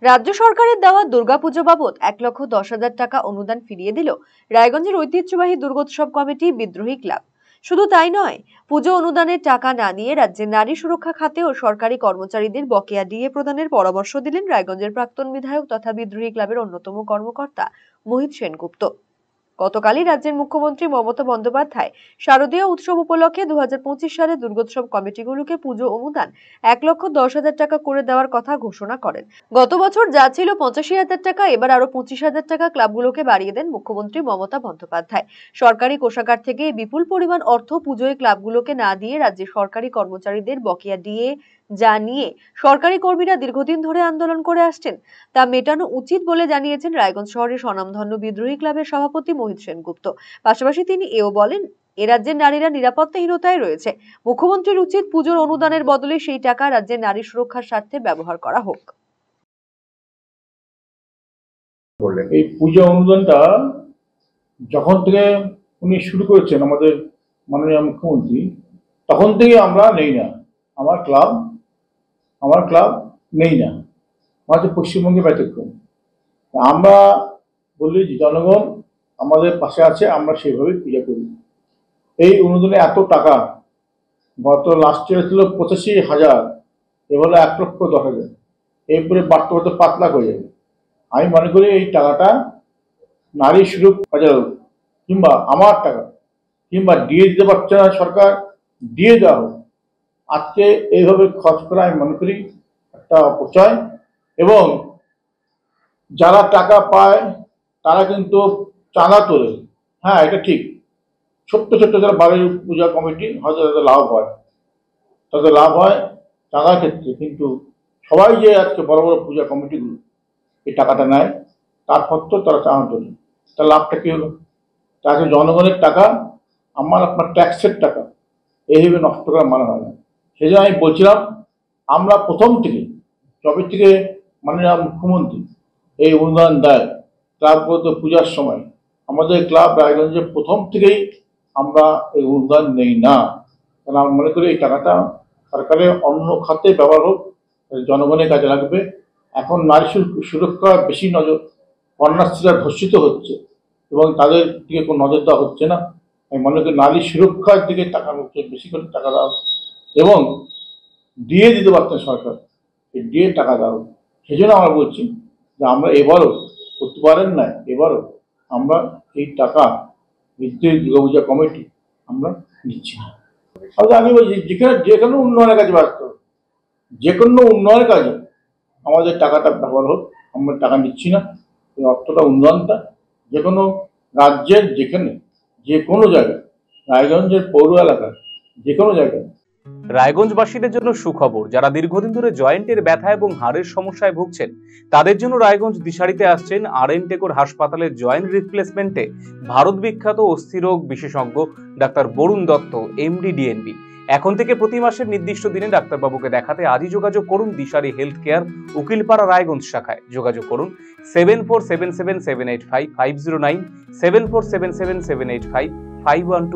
রাজ্য সরকারের দেওয়া দুর্গাপুজো বাবদ 1,10,000 টাকা অনুদান ফিরিয়ে দিল রায়গঞ্জের ঐতিহ্যবাহী দুর্গোৎসব কমিটি বিদ্রোহী ক্লাব। শুধু তাই নয়, পুজো অনুদানের টাকা না নিয়ে রাজ্যের নারী সুরক্ষা খাতে ও সরকারি কর্মচারীদের বকেয়া ডিএ প্রদানের পরামর্শ দিলেন রায়গঞ্জের প্রাক্তন বিধায়ক তথা বিদ্রোহী ক্লাবের অন্যতম কর্মকর্তা মোহিত সেনগুপ্ত। গতকালই রাজ্যের মুখ্যমন্ত্রী মমতা বন্দ্যোপাধ্যায় শারদীয় উৎসব উপলক্ষে 2025 সালে দুর্গোৎসব কমিটিগুলোকে পুজো অনুদান 1,10,000 টাকা করে দেওয়ার কথা ঘোষণা করেন। গত বছর যা ছিল 85,000 টাকা, এবার আরো 25,000 টাকা ক্লাবগুলোকে বাড়িয়ে দেন মুখ্যমন্ত্রী মমতা বন্দ্যোপাধ্যায়। সরকারি কোষাগার থেকে বিপুল পরিমাণ অর্থ পুজোয় ক্লাবগুলোকে না দিয়ে রাজ্যের সরকারি কর্মচারীদের বকেয়া ডিএ যা নিয়ে সরকারি কর্মীরা দীর্ঘদিন ধরে আন্দোলন করে আসছেন তা মেটানো উচিত বলে জানিয়েছেন রায়গঞ্জ শহরের স্বনামধন্য বিদ্রোহী ক্লাবের সভাপতি মোহিত সেনগুপ্ত। পাশাপাশি তিনি এও বলেন, এ রাজ্যের নারীরা নিরাপত্তাহীনতায় রয়েছে। মুখ্যমন্ত্রীর উচিত পুজোর অনুদানের বদলে সেই টাকা রাজ্যের নারী সুরক্ষার স্বার্থে ব্যবহার করা হোক। এই পুজো অনুদানটা যখন থেকে উনি শুরু করেছেন আমাদের মাননীয় মুখ্যমন্ত্রী, তখন থেকে আমরা নেই না, আমার ক্লাব নেই না, আমাদের পশ্চিমবঙ্গে ব্যতিক্রম। আমরা বলি যে জনগণ আমাদের পাশে আছে, আমরা সেইভাবেই পূজা করি। এই অনুদানে এত টাকা, গত লাস্ট ইয়ার ছিল 85,000, এবার 1,10,000, এরপরে বাড়তে বাড়তে 5 লাখ হয়ে যাবে। আমি মনে করি এই টাকাটা নারী সুরক্ষা কিংবা আমার টাকা কিংবা দিয়ে দিতে পারছে না সরকার, দিয়ে দেওয়া হোক। আজকে এইভাবে খরচ করা আমি মনে করি একটা অপচয়। এবং যারা টাকা পায় তারা কিন্তু চাঁদা তোলে, হ্যাঁ এটা ঠিক। ছোট্ট ছোট্ট যারা বাড়ির পূজা কমিটি হয়তো তাদের লাভ হয় চাঁদার ক্ষেত্রে, কিন্তু সবাই যে আজকে বড় বড় পূজা কমিটিগুলো এই টাকাটা নেয়, তারপর তো তারা চাঁদা তোলে, তার লাভটা কি হলো? তাকে জনগণের টাকা, আমার আপনার ট্যাক্সের টাকা এইভাবে নষ্ট করা মানে হয় না। সেই জন্য আমি বলছিলাম, আমরা প্রথম থেকে যবে থেকে মাননীয় মুখ্যমন্ত্রী এই অনুদান দেয় ক্লাবগত পূজার সময়, আমাদের ক্লাব রায়গঞ্জে প্রথম থেকেই আমরা এই অনুদান নেই না। কারণ আমরা মনে করি এই টাকাটা সরকারের অন্য খাতে ব্যবহার হোক, জনগণের কাজে লাগবে। এখন নারী সুরক্ষা বেশি নজর, কন্যাশ্রীরা ধর্ষিত হচ্ছে এবং তাদের দিকে কোনো নজর দেওয়া হচ্ছে না। আমি মনে করি নারী সুরক্ষার দিকে টাকা বেশি করে টাকা দেওয়া এবং দিয়ে দিতে পারতেন সরকার, এই দিয়ে টাকা দেওয়া। সেই জন্য আমরা বলছি যে আমরা এবারও প্রতিবারের নয়, এবারও আমরা এই টাকা বিদ্রোহী দুর্গাপূজা কমিটি আমরা নিচ্ছি না। আমি বলছি যে কোনো উন্নয়নের কাজে ব্যস্ত, যে কোনো উন্নয়নের কাজে আমাদের টাকাটা ব্যবহার হোক, আমরা টাকা নিচ্ছি না। এই অর্থটা উন্নয়নটা যে কোনো রাজ্যের যেখানে যে কোনো জায়গায়, রায়গঞ্জের পৌর এলাকায় যে কোনো জায়গায়। রায়গঞ্জবাসীদের জন্য সুখবর, যারা দীর্ঘদিন ধরে জয়েন্টের ব্যথা এবং হাড়ের সমস্যায় ভুগছেন তাদের জন্য রায়গঞ্জ দিশারিতে আসছেন আর.এন. টেকর হাসপাতালের জয়েন্ট রিপ্লেসমেন্টে ভারত বিখ্যাত অস্থিরোগ বিশেষজ্ঞ doctor Barun Dutta, MD, DNB. এখন থেকে প্রতি মাসের নির্দিষ্ট দিনে ডাক্তারবাবুকে দেখাতে আজই যোগাযোগ করুন দিশারি হেলথ কেয়ার, উকিলপাড়া, রায়গঞ্জ শাখায়। যোগাযোগ করুন 7477785509, 7477785512।